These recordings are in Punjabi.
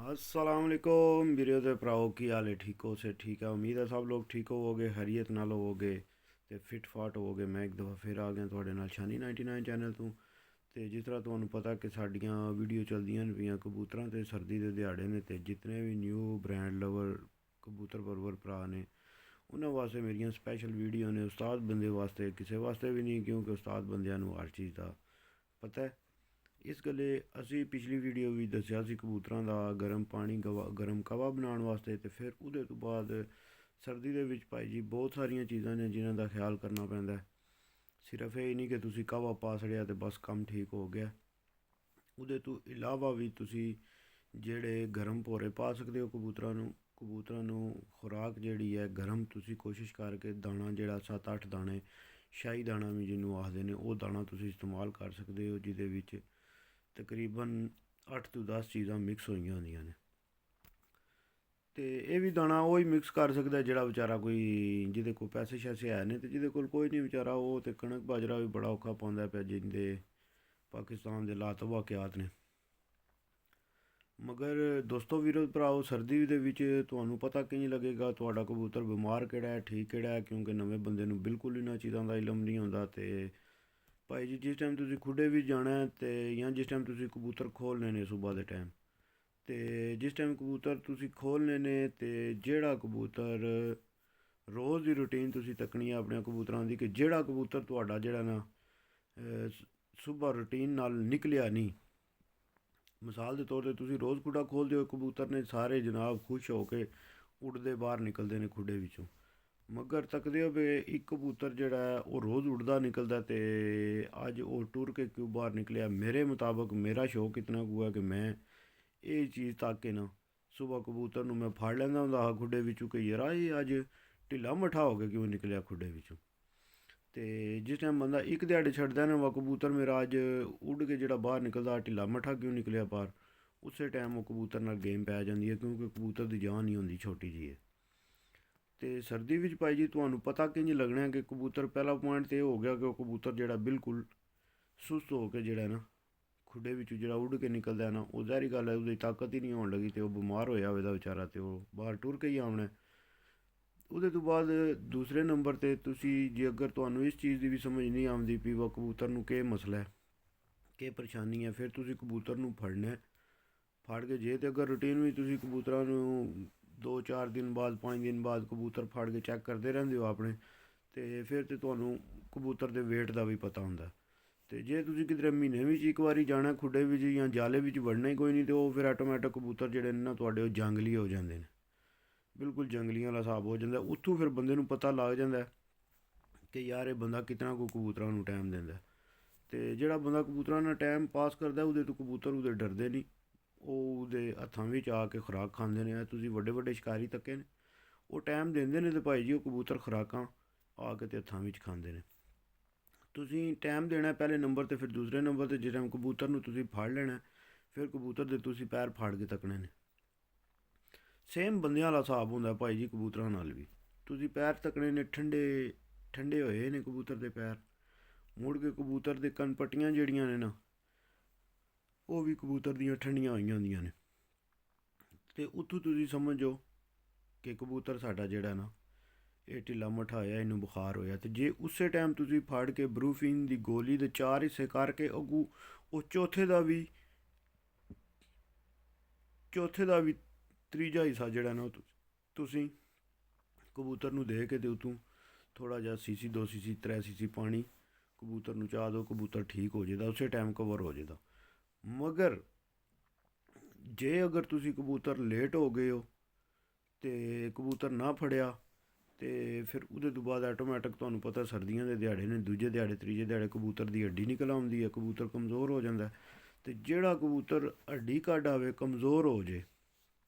अस्सलाम वालेकुम ਵੀਰੋ ਤੇ ਭਰਾਓ ਕੀ ਹਾਲ ਹੈ ਠੀਕ ਹੋ ਸੇ ਠੀਕ ਹੈ ਉਮੀਦ ਹੈ ਸਭ ਲੋਕ ਠੀਕ ਹੋਵੋਗੇ ਹਰੀਅਤ ਨਾਲ ਹੋਵੋਗੇ ਤੇ ਫਿਟ ਫਾਟ ਹੋਵੋਗੇ ਮੈਂ ਇੱਕ ਦਫਾ ਫਿਰ ਆ ਗਿਆ ਤੁਹਾਡੇ ਨਾਲ ਸ਼ਾਨੀ 99 ਚੈਨਲ ਤੋਂ ਤੇ ਜਿਸ ਤਰ੍ਹਾਂ ਤੁਹਾਨੂੰ ਪਤਾ ਕਿ ਸਾਡੀਆਂ ਵੀਡੀਓ ਚੱਲਦੀਆਂ ਨੇ ਪਈਆਂ ਕਬੂਤਰਾਂ ਤੇ ਸਰਦੀ ਦੇ ਦਿਹਾੜੇ ਨੇ ਤੇ ਜਿਤਨੇ ਵੀ ਨਿਊ ਬ੍ਰਾਂਡ ਲਵਰ ਕਬੂਤਰ ਪਰਵਰ ਭਰਾ ਨੇ ਉਹਨਾਂ ਵਾਸਤੇ ਮੇਰੀਆਂ ਸਪੈਸ਼ਲ ਵੀਡੀਓ ਨੇ ਉਸਤਾਦ ਬੰਦੇ ਵਾਸਤੇ ਕਿਸੇ ਵਾਸਤੇ ਵੀ ਨਹੀਂ ਕਿਉਂਕਿ ਉਸਤਾਦ ਬੰਦਿਆਂ ਨੂੰ ਹਰ ਚੀਜ਼ ਦਾ ਪਤਾ ਹੈ ਇਸ ਗੱਲੇ ਅਸੀਂ ਪਿਛਲੀ ਵੀਡੀਓ ਵੀ ਦੱਸਿਆ ਸੀ ਕਬੂਤਰਾਂ ਦਾ ਗਰਮ ਪਾਣੀ ਗਰਮ ਕਵਾ ਬਣਾਉਣ ਵਾਸਤੇ ਤੇ ਫਿਰ ਉਹਦੇ ਤੋਂ ਬਾਅਦ ਸਰਦੀ ਦੇ ਵਿੱਚ ਭਾਈ ਜੀ ਬਹੁਤ ਸਾਰੀਆਂ ਚੀਜ਼ਾਂ ਨੇ ਜਿਨ੍ਹਾਂ ਦਾ ਖਿਆਲ ਕਰਨਾ ਪੈਂਦਾ ਸਿਰਫ ਇਹ ਨਹੀਂ ਕਿ ਤੁਸੀਂ ਕਵਾ ਪਾ ਛੜਿਆ ਤੇ ਬਸ ਕੰਮ ਠੀਕ ਹੋ ਗਿਆ ਉਹਦੇ ਤੋਂ ਇਲਾਵਾ ਵੀ ਤੁਸੀਂ ਜਿਹੜੇ ਗਰਮ ਭੋਰੇ ਪਾ ਸਕਦੇ ਹੋ ਕਬੂਤਰਾਂ ਨੂੰ ਖੁਰਾਕ ਜਿਹੜੀ ਹੈ ਗਰਮ ਤੁਸੀਂ ਕੋਸ਼ਿਸ਼ ਕਰਕੇ ਦਾਣਾ ਜਿਹੜਾ 7-8 ਦਾਣੇ ਸ਼ਾਹੀ ਦਾਣਾ ਵੀ ਜਿਹਨੂੰ ਆਖਦੇ ਨੇ ਉਹ ਦਾਣਾ ਤੁਸੀਂ ਇਸਤੇਮਾਲ ਕਰ ਸਕਦੇ ਹੋ ਜਿਹਦੇ ਵਿੱਚ ਤਕਰੀਬਨ 8 ਤੋਂ 10 ਚੀਜ਼ਾਂ ਮਿਕਸ ਹੋਈਆਂ ਹੁੰਦੀਆਂ ਨੇ ਤੇ ਇਹ ਵੀ ਦਾਣਾ ਉਹ ਹੀ ਮਿਕਸ ਕਰ ਸਕਦਾ ਜਿਹੜਾ ਵਿਚਾਰਾ ਕੋਈ ਜਿਹਦੇ ਕੋਲ ਪੈਸੇ ਸ਼ੈਸੇ ਹੈ ਨੇ ਤੇ ਜਿਹਦੇ ਕੋਲ ਕੋਈ ਨਹੀਂ ਵਿਚਾਰਾ ਉਹ ਤੇ ਕਣਕ ਬਾਜਰਾ ਵੀ ਬੜਾ ਔਖਾ ਪਾਉਂਦਾ ਪਿਆ ਜਿੰਦੇ ਪਾਕਿਸਤਾਨ ਦੇ ਹਾਲਾਤ ਵਾਕਿਆਤ ਨੇ ਮਗਰ ਦੋਸਤੋ ਵੀਰੋ ਭਰਾਓ ਸਰਦੀ ਦੇ ਵਿੱਚ ਤੁਹਾਨੂੰ ਪਤਾ ਕਿੰਝ ਲੱਗੇਗਾ ਤੁਹਾਡਾ ਕਬੂਤਰ ਬਿਮਾਰ ਕਿਹੜਾ ਹੈ ਠੀਕ ਕਿਹੜਾ ਹੈ ਕਿਉਂਕਿ ਨਵੇਂ ਬੰਦੇ ਨੂੰ ਬਿਲਕੁਲ ਇਹਨਾਂ ਚੀਜ਼ਾਂ ਦਾ ਇਲਮ ਨਹੀਂ ਹੁੰਦਾ ਤੇ ਭਾਈ ਜੀ ਜਿਸ ਟਾਈਮ ਤੁਸੀਂ ਖੁੱਡੇ ਵੀ ਜਾਣਾ ਹੈ ਤੇ ਜਾਂ ਜਿਸ ਟਾਈਮ ਤੁਸੀਂ ਕਬੂਤਰ ਖੋਲ੍ਹਣੇ ਨੇ ਸਵੇਰ ਦੇ ਟਾਈਮ ਤੇ ਜਿਸ ਟਾਈਮ ਕਬੂਤਰ ਤੁਸੀਂ ਖੋਲ੍ਹਣੇ ਨੇ ਤੇ ਜਿਹੜਾ ਕਬੂਤਰ ਰੋਜ਼ ਦੀ ਰੂਟੀਨ ਤੁਸੀਂ ਤੱਕਣੀ ਹੈ ਆਪਣੇ ਕਬੂਤਰਾਂ ਦੀ ਕਿ ਜਿਹੜਾ ਕਬੂਤਰ ਤੁਹਾਡਾ ਜਿਹੜਾ ਨਾ ਸਵੇਰ ਰੂਟੀਨ ਨਾਲ ਨਿਕਲਿਆ ਨਹੀਂ ਮਿਸਾਲ ਦੇ ਤੌਰ 'ਤੇ ਤੁਸੀਂ ਰੋਜ਼ ਖੁੱਡਾ ਖੋਲ੍ਹਦੇ ਹੋ ਕਬੂਤਰ ਨੇ ਸਾਰੇ ਜਨਾਬ ਖੁਸ਼ ਹੋ ਕੇ ਉੱਡਦੇ ਬਾਹਰ ਨਿਕਲਦੇ ਨੇ ਖੁੱਡੇ ਵਿੱਚੋਂ ਮਗਰ ਤੱਕਦੇ ਹੋ ਵੀ ਇੱਕ ਕਬੂਤਰ ਜਿਹੜਾ ਹੈ ਉਹ ਰੋਜ਼ ਉੱਡਦਾ ਨਿਕਲਦਾ ਤੇ ਅੱਜ ਉਹ ਟੁਰ ਕੇ ਕਿਉਂ ਬਾਹਰ ਨਿਕਲਿਆ ਮੇਰੇ ਮੁਤਾਬਕ ਮੇਰਾ ਸ਼ੌਕ ਇਤਨਾ ਕੁ ਹੈ ਕਿ ਮੈਂ ਇਹ ਚੀਜ਼ ਤੱਕ ਕੇ ਨਾ ਸਵੇਰ ਕਬੂਤਰ ਨੂੰ ਮੈਂ ਫੜ ਲੈਂਦਾ ਹੁੰਦਾ ਹਾਂ ਖੁੱਡੇ ਵਿੱਚੋਂ ਕਿ ਯਾਰ ਇਹ ਅੱਜ ਢਿੱਲਾ ਮੱਠਾ ਹੋ ਕੇ ਕਿਉਂ ਨਿਕਲਿਆ ਖੁੱਡੇ ਵਿੱਚੋਂ ਤੇ ਜਿਸ ਟਾਈਮ ਬੰਦਾ ਇੱਕ ਦਿਹਾੜੇ ਛੱਡਦਾ ਨਾ ਵਾ ਕਬੂਤਰ ਮੇਰਾ ਅੱਜ ਉੱਡ ਕੇ ਜਿਹੜਾ ਬਾਹਰ ਨਿਕਲਦਾ ਢਿੱਲਾ ਮੱਠਾ ਕਿਉਂ ਨਿਕਲਿਆ ਬਾਹਰ ਉਸੇ ਟਾਈਮ ਉਹ ਕਬੂਤਰ ਨਾਲ ਗੇਮ ਪੈ ਜਾਂਦੀ ਹੈ ਕਿਉਂਕਿ ਕਬੂਤਰ ਦੀ ਜਾਨ ਨਹੀਂ ਹੁੰਦੀ ਛੋਟੀ ਜਿਹੀ ਹੈ ਤੇ ਸਰਦੀ ਵਿੱਚ ਭਾਈ ਜੀ ਤੁਹਾਨੂੰ ਪਤਾ ਕਿੰਝ ਲੱਗਣਾ ਕਿ ਕਬੂਤਰ ਪਹਿਲਾ ਪੁਆਇੰਟ ਤੇ ਇਹ ਹੋ ਗਿਆ ਕਿ ਉਹ ਕਬੂਤਰ ਜਿਹੜਾ ਬਿਲਕੁਲ ਸੁਸਤ ਹੋ ਕੇ ਜਿਹੜਾ ਨਾ ਖੁੱਡੇ ਵਿੱਚੋਂ ਜਿਹੜਾ ਉੱਡ ਕੇ ਨਿਕਲਦਾ ਨਾ ਉਹ ਜ਼ਾਹਰੀ ਗੱਲ ਹੈ ਉਹਦੀ ਤਾਕਤ ਹੀ ਨਹੀਂ ਹੋਣ ਲੱਗੀ ਤੇ ਉਹ ਬਿਮਾਰ ਹੋਇਆ ਹੋਵੇਗਾ ਵਿਚਾਰਾ ਤੇ ਉਹ ਬਾਹਰ ਟੁਰ ਕੇ ਹੀ ਆਉਣਾ ਉਹਦੇ ਤੋਂ ਬਾਅਦ ਦੂਸਰੇ ਨੰਬਰ 'ਤੇ ਤੁਸੀਂ ਜੇ ਅਗਰ ਤੁਹਾਨੂੰ ਇਸ ਚੀਜ਼ ਦੀ ਵੀ ਸਮਝ ਨਹੀਂ ਆਉਂਦੀ ਵੀ ਉਹ ਕਬੂਤਰ ਨੂੰ ਕੀ ਮਸਲਾ ਹੈ ਕੀ ਪਰੇਸ਼ਾਨੀ ਹੈ ਫਿਰ ਤੁਸੀਂ ਕਬੂਤਰ ਨੂੰ ਫੜਨਾ ਫੜ ਕੇ ਜੇ ਤੇ ਅਗਰ ਰੂਟੀਨ ਵੀ ਤੁਸੀਂ ਕਬੂਤਰਾਂ ਨੂੰ 2-4 ਦਿਨ ਬਾਅਦ 5 ਦਿਨ ਬਾਅਦ ਕਬੂਤਰ ਫੜ ਕੇ ਚੈੱਕ ਕਰਦੇ ਰਹਿੰਦੇ ਹੋ ਆਪਣੇ ਤੇ ਫਿਰ ਤੇ ਤੁਹਾਨੂੰ ਕਬੂਤਰ ਦੇ ਵੇਟ ਦਾ ਵੀ ਪਤਾ ਹੁੰਦਾ ਤੇ ਜੇ ਤੁਸੀਂ ਕਿਧਰੇ ਮਹੀਨੇ ਵਿੱਚ ਇੱਕ ਵਾਰੀ ਜਾਣਾ ਖੁੱਡੇ ਵਿੱਚ ਜਾਂ ਜਾਲੇ ਵਿੱਚ ਵੜਨਾ ਹੀ ਕੋਈ ਨਹੀਂ ਤੇ ਉਹ ਫਿਰ ਆਟੋਮੈਟਿਕ ਕਬੂਤਰ ਜਿਹੜੇ ਨੇ ਨਾ ਤੁਹਾਡੇ ਉਹ ਜੰਗਲੀ ਹੋ ਜਾਂਦੇ ਨੇ ਬਿਲਕੁਲ ਜੰਗਲੀਆਂ ਵਾਲਾ ਹਿਸਾਬ ਹੋ ਜਾਂਦਾ ਉੱਥੋਂ ਫਿਰ ਬੰਦੇ ਨੂੰ ਪਤਾ ਲੱਗ ਜਾਂਦਾ ਕਿ ਯਾਰ ਇਹ ਬੰਦਾ ਕਿਤਨਾ ਕੋ ਕਬੂਤਰਾਂ ਨੂੰ ਟਾਈਮ ਦਿੰਦਾ ਤੇ ਜਿਹੜਾ ਬੰਦਾ ਕਬੂਤਰਾਂ ਨਾਲ ਟਾਈਮ ਪਾਸ ਕਰਦਾ ਉਹਦੇ ਤੋਂ ਕਬੂਤਰ ਉਹਦੇ ਡਰਦੇ ਨਹੀਂ ਉਹ ਉਹਦੇ ਹੱਥਾਂ ਵਿੱਚ ਆ ਕੇ ਖੁਰਾਕ ਖਾਂਦੇ ਨੇ ਤੁਸੀਂ ਵੱਡੇ ਵੱਡੇ ਸ਼ਿਕਾਰੀ ਤੱਕੇ ਨੇ ਉਹ ਟਾਈਮ ਦਿੰਦੇ ਨੇ ਤੇ ਭਾਈ ਜੀ ਉਹ ਕਬੂਤਰ ਖੁਰਾਕਾਂ ਆ ਕੇ ਤੇ ਹੱਥਾਂ ਵਿੱਚ ਖਾਂਦੇ ਨੇ ਤੁਸੀਂ ਟਾਈਮ ਦੇਣਾ ਪਹਿਲੇ ਨੰਬਰ 'ਤੇ ਫਿਰ ਦੂਸਰੇ ਨੰਬਰ 'ਤੇ ਜਿਹੜਾ ਕਬੂਤਰ ਨੂੰ ਤੁਸੀਂ ਫੜ ਲੈਣਾ ਫਿਰ ਕਬੂਤਰ ਦੇ ਤੁਸੀਂ ਪੈਰ ਫਾੜ ਕੇ ਤੱਕਣੇ ਨੇ ਸੇਮ ਬੰਦਿਆਂ ਵਾਲਾ ਹਿਸਾਬ ਹੁੰਦਾ ਭਾਈ ਜੀ ਕਬੂਤਰਾਂ ਨਾਲ ਵੀ ਤੁਸੀਂ ਪੈਰ ਤੱਕਣੇ ਨੇ ਠੰਡੇ ਠੰਡੇ ਹੋਏ ਨੇ ਕਬੂਤਰ ਦੇ ਪੈਰ ਮੁੜ ਕੇ ਕਬੂਤਰ ਦੇ ਕੰਨ ਪੱਟੀਆਂ ਜਿਹੜੀਆਂ ਨੇ ਨਾ ਉਹ ਵੀ ਕਬੂਤਰ ਦੀਆਂ ਠੰਡੀਆਂ ਹੋਈਆਂ ਹੁੰਦੀਆਂ ਨੇ ਤੇ ਉੱਥੋਂ ਤੁਸੀਂ ਸਮਝੋ ਕਿ ਕਬੂਤਰ ਸਾਡਾ ਜਿਹੜਾ ਨਾ ਇਹ ਢਿੱਲਾ ਮੱਠਾ ਹੋਇਆ ਇਹਨੂੰ ਬੁਖਾਰ ਹੋਇਆ ਤੇ ਜੇ ਉਸੇ ਟਾਈਮ ਤੁਸੀਂ ਫੜ ਕੇ ਬਰੂਫੀਨ ਦੀ ਗੋਲੀ ਦੇ 4 ਹਿੱਸੇ ਕਰਕੇ ਅੱਗੂ ਉਹ ਚੌਥੇ ਦਾ ਵੀ ਤੀਜਾ ਹਿੱਸਾ ਜਿਹੜਾ ਨਾ ਤੁਸੀਂ ਕਬੂਤਰ ਨੂੰ ਦੇ ਕੇ ਤੇ ਉਤੋਂ ਥੋੜ੍ਹਾ ਜਿਹਾ ਸੀਸੀ 2 ਸੀਸੀ 3 ਸੀਸੀ ਪਾਣੀ ਕਬੂਤਰ ਨੂੰ ਚਾਹ ਦਿਓ ਕਬੂਤਰ ਠੀਕ ਹੋ ਜਾਏਗਾ ਉਸੇ ਟਾਈਮ ਕਵਰ ਹੋ ਜਾਏਗਾ ਮਗਰ ਜੇ ਅਗਰ ਤੁਸੀਂ ਕਬੂਤਰ ਲੇਟ ਹੋ ਗਏ ਹੋ ਤੇ ਕਬੂਤਰ ਨਾ ਫੜਿਆ ਤੇ ਫਿਰ ਉਹਦੇ ਤੋਂ ਬਾਅਦ ਆਟੋਮੈਟਿਕ ਤੁਹਾਨੂੰ ਪਤਾ ਸਰਦੀਆਂ ਦੇ ਦਿਹਾੜੇ ਨੇ ਦੂਜੇ ਦਿਹਾੜੇ ਤੀਜੇ ਦਿਹਾੜੇ ਕਬੂਤਰ ਦੀ ਹੱਡੀ ਨਿਕਲ ਆਉਂਦੀ ਹੈ ਕਬੂਤਰ ਕਮਜ਼ੋਰ ਹੋ ਜਾਂਦਾ ਤੇ ਜਿਹੜਾ ਕਬੂਤਰ ਹੱਡੀ ਕੱਢ ਆਵੇ ਕਮਜ਼ੋਰ ਹੋ ਜੇ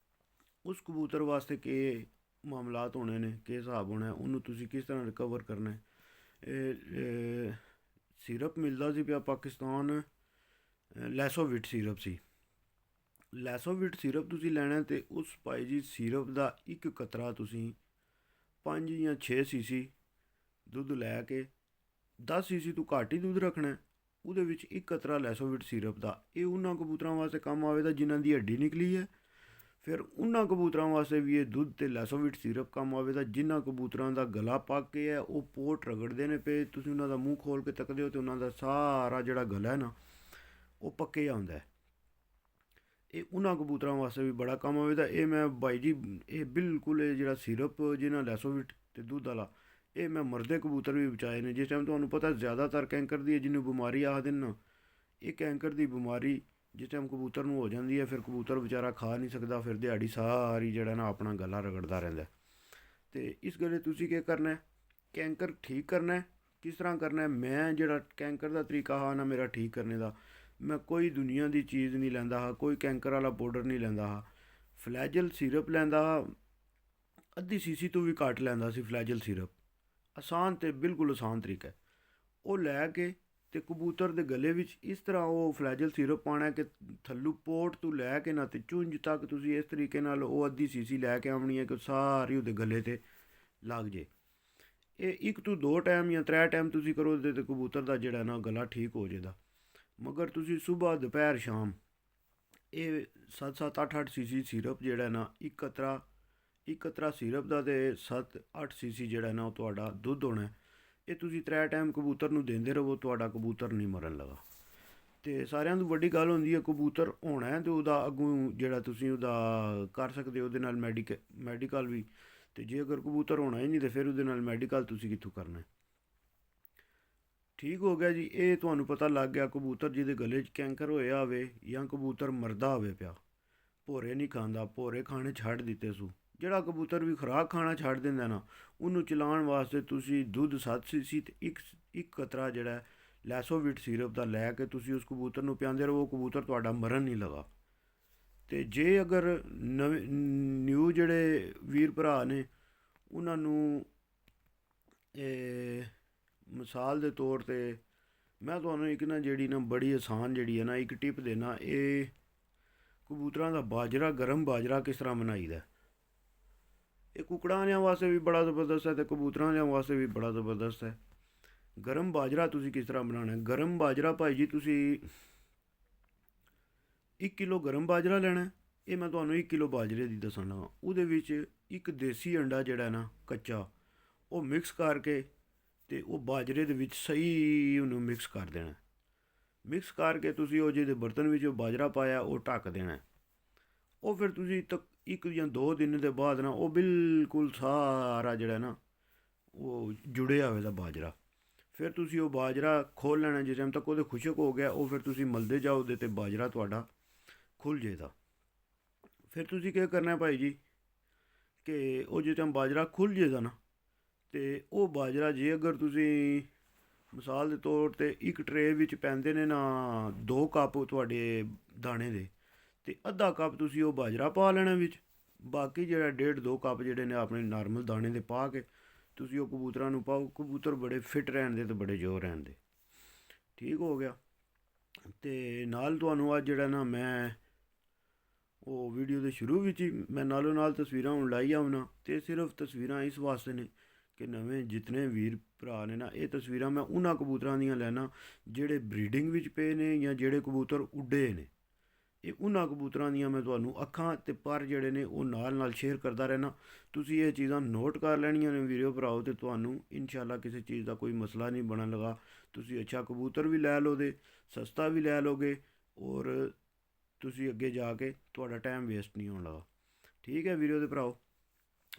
ਉਸ ਕਬੂਤਰ ਵਾਸਤੇ ਕੀ ਮਾਮਲਾਤ ਹੋਣੇ ਨੇ ਕੀ ਹਿਸਾਬ ਹੋਣਾ ਉਹਨੂੰ ਤੁਸੀਂ ਕਿਸ ਤਰ੍ਹਾਂ ਰਿਕਵਰ ਕਰਨਾ ਇਹ ਸਿਰਪ ਮਿਲਦਾ ਸੀ ਪਿਆ ਪਾਕਿਸਤਾਨ ਲੈਸੋਵਿਟ ਸਿਰਪ ਸੀ ਲੈਸੋਵਿਟ ਸਿਰਪ ਤੁਸੀਂ ਲੈਣਾ ਤੇ ਉਸ ਭਾਈ ਜੀ ਸਿਰਪ ਦਾ ਇੱਕ ਕਤਰਾ ਤੁਸੀਂ 5 ਜਾਂ 6 ਸੀਸੀ ਦੁੱਧ ਲੈ ਕੇ 10 ਸੀਸੀ ਤੋਂ ਘੱਟ ਹੀ ਦੁੱਧ ਰੱਖਣਾ ਉਹਦੇ ਵਿੱਚ ਇੱਕ ਕਤਰਾ ਲੈਸੋਵਿਟ ਸਿਰਪ ਦਾ ਇਹ ਉਹਨਾਂ ਕਬੂਤਰਾਂ ਵਾਸਤੇ ਕੰਮ ਆਵੇਗਾ ਜਿਨ੍ਹਾਂ ਦੀ ਹੱਡੀ ਨਿਕਲੀ ਹੈ ਫਿਰ ਉਹਨਾਂ ਕਬੂਤਰਾਂ ਵਾਸਤੇ ਵੀ ਇਹ ਦੁੱਧ ਤੇ ਲੈਸੋਵਿਟ ਸਿਰਪ ਕੰਮ ਆਵੇਗਾ, ਜਿਨ੍ਹਾਂ ਕਬੂਤਰਾਂ ਦਾ ਗਲਾ ਪੱਕ ਕੇ ਹੈ, ਉਹ ਪੋਟ ਰਗੜਦੇ ਨੇ ਪਏ, ਤੁਸੀਂ ਉਹਨਾਂ ਦਾ ਮੂੰਹ ਖੋਲ ਕੇ ਤੱਕਦੇ ਹੋ ਤੇ ਉਹਨਾਂ ਦਾ ਸਾਰਾ ਜਿਹੜਾ ਗਲਾ ਹੈ ਨਾ ਉਹ ਪੱਕੇ ਆਉਂਦਾ ਹੈ। ਇਹ ਉਹਨਾਂ ਕਬੂਤਰਾਂ ਵਾਸਤੇ ਵੀ ਬੜਾ ਕੰਮ ਆਵੇਗਾ। ਇਹ ਮੈਂ ਬਾਈ ਜੀ, ਇਹ ਬਿਲਕੁਲ ਇਹ ਜਿਹੜਾ ਸਿਰਪ ਜਿਹਨਾਂ ਲੈਸੋਵਿਟ ਤੇ ਦੁੱਧ ਵਾਲਾ, ਇਹ ਮੈਂ ਮਰਦੇ ਕਬੂਤਰ ਵੀ ਬਚਾਏ ਨੇ। ਜਿਸ ਟਾਈਮ ਤੁਹਾਨੂੰ ਪਤਾ ਜ਼ਿਆਦਾਤਰ ਕੈਂਕਰ ਦੀ ਜਿਹਨੂੰ ਬਿਮਾਰੀ ਆਖਦੇ ਨੇ ਨਾ, ਇਹ ਕੈਂਕਰ ਦੀ ਬਿਮਾਰੀ ਜਿਸ ਟਾਈਮ ਕਬੂਤਰ ਨੂੰ ਹੋ ਜਾਂਦੀ ਹੈ, ਫਿਰ ਕਬੂਤਰ ਵਿਚਾਰਾ ਖਾ ਨਹੀਂ ਸਕਦਾ, ਫਿਰ ਦਿਹਾੜੀ ਸਾਰੀ ਜਿਹੜਾ ਨਾ ਆਪਣਾ ਗਲਾ ਰਗੜਦਾ ਰਹਿੰਦਾ। ਅਤੇ ਇਸ ਗੱਲੇ ਤੁਸੀਂ ਕੀ ਕਰਨਾ, ਕੈਂਕਰ ਠੀਕ ਕਰਨਾ। ਕਿਸ ਤਰ੍ਹਾਂ ਕਰਨਾ, ਮੈਂ ਜਿਹੜਾ ਕੈਂਕਰ ਦਾ ਤਰੀਕਾ ਹਾਂ ਨਾ ਮੇਰਾ ਠੀਕ ਕਰਨੇ ਦਾ, ਮੈਂ ਕੋਈ ਦੁਨੀਆ ਦੀ ਚੀਜ਼ ਨਹੀਂ ਲੈਂਦਾ ਹਾਂ, ਕੋਈ ਕੈਂਕਰ ਵਾਲਾ ਪਾਊਡਰ ਨਹੀਂ ਲੈਂਦਾ ਹਾਂ। ਫਲੈਜਲ ਸਿਰਪ ਲੈਂਦਾ ਹਾਂ, ਅੱਧੀ ਸੀਸੀ ਤੋਂ ਵੀ ਘੱਟ ਲੈਂਦਾ ਸੀ ਫਲੈਜਲ ਸਿਰਪ। ਆਸਾਨ ਅਤੇ ਬਿਲਕੁਲ ਆਸਾਨ ਤਰੀਕਾ ਹੈ। ਉਹ ਲੈ ਕੇ ਅਤੇ ਕਬੂਤਰ ਦੇ ਗਲੇ ਵਿੱਚ ਇਸ ਤਰ੍ਹਾਂ ਉਹ ਫਲੈਜਲ ਸਿਰਪ ਪਾਉਣਾ ਕਿ ਥੱਲੋਂ ਪੋਟ ਤੋਂ ਲੈ ਕੇ ਨਾ ਅਤੇ ਚੁੰਝ ਤੱਕ ਤੁਸੀਂ ਇਸ ਤਰੀਕੇ ਨਾਲ ਉਹ ਅੱਧੀ ਸੀਸੀ ਲੈ ਕੇ ਆਉਣੀ ਹੈ ਕਿ ਸਾਰੀ ਉਹਦੇ ਗਲੇ 'ਤੇ ਲੱਗ ਜੇ। ਇਹ 1 ਤੋਂ 2 ਟਾਈਮ ਜਾਂ 3 ਟਾਈਮ ਤੁਸੀਂ ਕਰੋ ਤੇ ਕਬੂਤਰ ਦਾ ਜਿਹੜਾ ਨਾ ਗਲਾ ਠੀਕ ਹੋ ਜਾਏਗਾ। ਮਗਰ ਤੁਸੀਂ ਸੁਬਾਹ ਦੁਪਹਿਰ ਸ਼ਾਮ ਇਹ 7-7 8-8 ਸੀਸੀ ਸਿਰਪ ਜਿਹੜਾ ਨਾ ਇੱਕ ਕਤਰਾ ਸਿਰਪ ਦਾ ਅਤੇ 7-8 ਸੀਸੀ ਜਿਹੜਾ ਨਾ ਉਹ ਤੁਹਾਡਾ ਦੁੱਧ ਹੋਣਾ, ਇਹ ਤੁਸੀਂ 3 ਟਾਈਮ ਕਬੂਤਰ ਨੂੰ ਦਿੰਦੇ ਰਹੋ, ਤੁਹਾਡਾ ਕਬੂਤਰ ਨਹੀਂ ਮਰਨ ਲੱਗਾ। ਅਤੇ ਸਾਰਿਆਂ ਤੋਂ ਵੱਡੀ ਗੱਲ ਹੁੰਦੀ ਹੈ ਕਬੂਤਰ ਹੋਣਾ ਹੈ ਅਤੇ ਉਹਦਾ ਅੱਗੋਂ ਜਿਹੜਾ ਤੁਸੀਂ ਉਹਦਾ ਕਰ ਸਕਦੇ ਹੋ ਉਹਦੇ ਨਾਲ ਮੈਡੀਕਲ ਵੀ। ਅਤੇ ਜੇ ਅਗਰ ਕਬੂਤਰ ਹੋਣਾ ਹੀ ਨਹੀਂ ਤਾਂ ਫਿਰ ਉਹਦੇ ਨਾਲ ਮੈਡੀਕਲ ਤੁਸੀਂ ਕਿੱਥੋਂ ਕਰਨਾ। ਠੀਕ ਹੋ ਗਿਆ ਜੀ। ਇਹ ਤੁਹਾਨੂੰ ਪਤਾ ਲੱਗ ਗਿਆ ਕਬੂਤਰ ਜਿਹਦੇ ਗਲੇ 'ਚ ਕੈਂਕਰ ਹੋਇਆ ਹੋਵੇ ਜਾਂ ਕਬੂਤਰ ਮਰਦਾ ਹੋਵੇ ਪਿਆ, ਭੋਰੇ ਨਹੀਂ ਖਾਂਦਾ, ਭੋਰੇ ਖਾਣੇ ਛੱਡ ਦਿੱਤੇ ਸੂ। ਜਿਹੜਾ ਕਬੂਤਰ ਵੀ ਖੁਰਾਕ ਖਾਣਾ ਛੱਡ ਦਿੰਦਾ ਨਾ, ਉਹਨੂੰ ਚਲਾਉਣ ਵਾਸਤੇ ਤੁਸੀਂ ਦੁੱਧ 7 ਸੀਸੀ ਅਤੇ ਇੱਕ ਕਤਰਾ ਜਿਹੜਾ ਲੈਸੋਵਿਟ ਸਿਰਪ ਦਾ ਲੈ ਕੇ ਤੁਸੀਂ ਉਸ ਕਬੂਤਰ ਨੂੰ ਪਿਆਉਂਦੇ ਰਹੋ, ਉਹ ਕਬੂਤਰ ਤੁਹਾਡਾ ਮਰਨ ਨਹੀਂ ਲਗਾ। ਅਤੇ ਜੇ ਅਗਰ ਨਿਊ ਜਿਹੜੇ ਵੀਰ ਭਰਾ ਨੇ ਉਹਨਾਂ ਨੂੰ ਮਿਸਾਲ ਦੇ ਤੌਰ 'ਤੇ ਮੈਂ ਤੁਹਾਨੂੰ ਇੱਕ ਨਾ ਜਿਹੜੀ ਨਾ ਬੜੀ ਆਸਾਨ ਜਿਹੜੀ ਹੈ ਨਾ ਇੱਕ ਟਿਪ ਦੇਣਾ, ਇਹ ਕਬੂਤਰਾਂ ਦਾ ਬਾਜਰਾ, ਗਰਮ ਬਾਜਰਾ ਕਿਸ ਤਰ੍ਹਾਂ ਬਣਾਈਦਾ। ਇਹ ਕੁਕੜਾਂ ਵਾਲਿਆਂ ਵਾਸਤੇ ਵੀ ਬੜਾ ਜ਼ਬਰਦਸਤ ਹੈ ਅਤੇ ਕਬੂਤਰਾਂ ਵਾਲਿਆਂ ਵਾਸਤੇ ਵੀ ਬੜਾ ਜ਼ਬਰਦਸਤ ਹੈ। ਗਰਮ ਬਾਜਰਾ ਤੁਸੀਂ ਕਿਸ ਤਰ੍ਹਾਂ ਬਣਾਉਣਾ, ਗਰਮ ਬਾਜਰਾ ਭਾਈ ਜੀ ਤੁਸੀਂ 1 ਕਿਲੋ ਗਰਮ ਬਾਜਰਾ ਲੈਣਾ। ਇਹ ਮੈਂ ਤੁਹਾਨੂੰ 1 ਕਿਲੋ ਬਾਜਰੇ ਦੀ ਦੱਸਣ ਲੱਗਾ। ਉਹਦੇ ਵਿੱਚ ਇੱਕ ਦੇਸੀ ਅੰਡਾ ਜਿਹੜਾ ਨਾ ਕੱਚਾ, ਉਹ ਮਿਕਸ ਕਰਕੇ ਅਤੇ ਉਹ ਬਾਜਰੇ ਦੇ ਵਿੱਚ ਸਹੀ ਉਹਨੂੰ ਮਿਕਸ ਕਰ ਦੇਣਾ। ਮਿਕਸ ਕਰਕੇ ਤੁਸੀਂ ਉਹ ਜਿਹਦੇ ਬਰਤਨ ਵਿੱਚ ਉਹ ਬਾਜਰਾ ਪਾਇਆ ਉਹ ਢੱਕ ਦੇਣਾ। ਉਹ ਫਿਰ ਤੁਸੀਂ 1 ਜਾਂ 2 ਦਿਨ ਦੇ ਬਾਅਦ ਨਾ ਉਹ ਬਿਲਕੁਲ ਸਾਰਾ ਜਿਹੜਾ ਨਾ ਉਹ ਜੁੜਿਆ ਹੋਵੇਗਾ ਬਾਜਰਾ। ਫਿਰ ਤੁਸੀਂ ਉਹ ਬਾਜਰਾ ਖੋਲ੍ਹ ਲੈਣਾ। ਜਿਸ ਟਾਈਮ ਤੱਕ ਉਹਦੇ ਖੁਸ਼ਕ ਹੋ ਗਿਆ ਉਹ ਫਿਰ ਤੁਸੀਂ ਮਲਦੇ ਜਾਓ ਉਹਦੇ 'ਤੇ, ਬਾਜਰਾ ਤੁਹਾਡਾ ਖੁੱਲ੍ਹ ਜਾਏਗਾ। ਫਿਰ ਤੁਸੀਂ ਕੀ ਕਰਨਾ ਭਾਈ ਜੀ ਕਿ ਉਹ ਜਿਸ ਟਾਈਮ ਬਾਜਰਾ ਖੁੱਲ੍ਹ ਜਾਏਗਾ ਨਾ, ਅਤੇ ਉਹ ਬਾਜਰਾ ਜੇ ਅਗਰ ਤੁਸੀਂ ਮਿਸਾਲ ਦੇ ਤੌਰ 'ਤੇ ਇੱਕ ਟਰੇ ਵਿੱਚ ਪੈਂਦੇ ਨੇ ਨਾ 2 ਕੱਪ ਤੁਹਾਡੇ ਦਾਣੇ ਦੇ, ਅਤੇ ਅੱਧਾ ਕੱਪ ਤੁਸੀਂ ਉਹ ਬਾਜਰਾ ਪਾ ਲੈਣਾ ਵਿੱਚ, ਬਾਕੀ ਜਿਹੜਾ 1.5-2 ਕੱਪ ਜਿਹੜੇ ਨੇ ਆਪਣੇ ਨਾਰਮਲ ਦਾਣੇ ਦੇ ਪਾ ਕੇ ਤੁਸੀਂ ਉਹ ਕਬੂਤਰਾਂ ਨੂੰ ਪਾਓ। ਕਬੂਤਰ ਬੜੇ ਫਿੱਟ ਰਹਿਣ ਦੇ ਅਤੇ ਬੜੇ ਜ਼ੋਰ ਰਹਿਣ ਦੇ। ਠੀਕ ਹੋ ਗਿਆ। ਅਤੇ ਨਾਲ ਤੁਹਾਨੂੰ ਅੱਜ ਜਿਹੜਾ ਨਾ ਮੈਂ ਉਹ ਵੀਡੀਓ ਦੇ ਸ਼ੁਰੂ ਵਿੱਚ ਹੀ ਮੈਂ ਨਾਲੋਂ ਨਾਲ ਤਸਵੀਰਾਂ ਹੁਣ ਲਾਈ ਆਉਣਾ, ਅਤੇ ਸਿਰਫ ਤਸਵੀਰਾਂ ਇਸ ਵਾਸਤੇ ਨੇ ਕਿ ਨਵੇਂ ਜਿਤਨੇ ਵੀਰ ਭਰਾ ਨੇ ਨਾ, ਇਹ ਤਸਵੀਰਾਂ ਮੈਂ ਉਹਨਾਂ ਕਬੂਤਰਾਂ ਦੀਆਂ ਲੈਣਾ ਜਿਹੜੇ ਬਰੀਡਿੰਗ ਵਿੱਚ ਪਏ ਨੇ ਜਾਂ ਜਿਹੜੇ ਕਬੂਤਰ ਉੱਡੇ ਨੇ। ਇਹ ਉਹਨਾਂ ਕਬੂਤਰਾਂ ਦੀਆਂ ਮੈਂ ਤੁਹਾਨੂੰ ਅੱਖਾਂ ਅਤੇ ਪਰ ਜਿਹੜੇ ਨੇ ਉਹ ਨਾਲ ਸ਼ੇਅਰ ਕਰਦਾ ਰਹਿਣਾ। ਤੁਸੀਂ ਇਹ ਚੀਜ਼ਾਂ ਨੋਟ ਕਰ ਲੈਣੀਆਂ ਨੇ ਵੀਡੀਓ ਭਰਾਓ, ਅਤੇ ਤੁਹਾਨੂੰ ਇਨਸ਼ਾਅੱਲਾ ਕਿਸੇ ਚੀਜ਼ ਦਾ ਕੋਈ ਮਸਲਾ ਨਹੀਂ ਬਣਨ ਲੱਗਾ। ਤੁਸੀਂ ਅੱਛਾ ਕਬੂਤਰ ਵੀ ਲੈ ਲਓਗੇ, ਸਸਤਾ ਵੀ ਲੈ ਲਓਗੇ, ਔਰ ਤੁਸੀਂ ਅੱਗੇ ਜਾ ਕੇ ਤੁਹਾਡਾ ਟਾਈਮ ਵੇਸਟ ਨਹੀਂ ਹੋਣ ਲੱਗਾ। ਠੀਕ ਹੈ ਵੀਡੀਓ ਦੇ ਭਰਾਓ,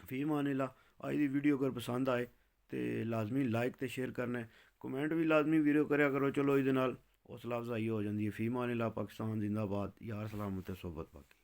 ਫੀ ਮਾਨਿल्लाह। ਅੱਜ ਦੀ ਵੀਡੀਓ ਅਗਰ ਪਸੰਦ ਆਏ ਤੇ ਲਾਜ਼ਮੀ ਲਾਈਕ ਅਤੇ ਸ਼ੇਅਰ ਕਰਨਾ, ਕਮੈਂਟ ਵੀ ਲਾਜ਼ਮੀ ਵੀਡੀਓ ਕਰਿਆ ਕਰੋ। ਚਲੋ ਇਹਦੇ ਨਾਲ ਹੌਸਲਾ ਅਫਜ਼ਾਈ ਹੋ ਜਾਂਦੀ ਹੈ। ਫੀ ਮਾਨਿल्लाह। ਪਾਕਿਸਤਾਨ ਜ਼ਿੰਦਾਬਾਦ। ਯਾਰ ਸਲਾਮਤ ਤੇ ਸੋਬਤ ਬਾਕੀ।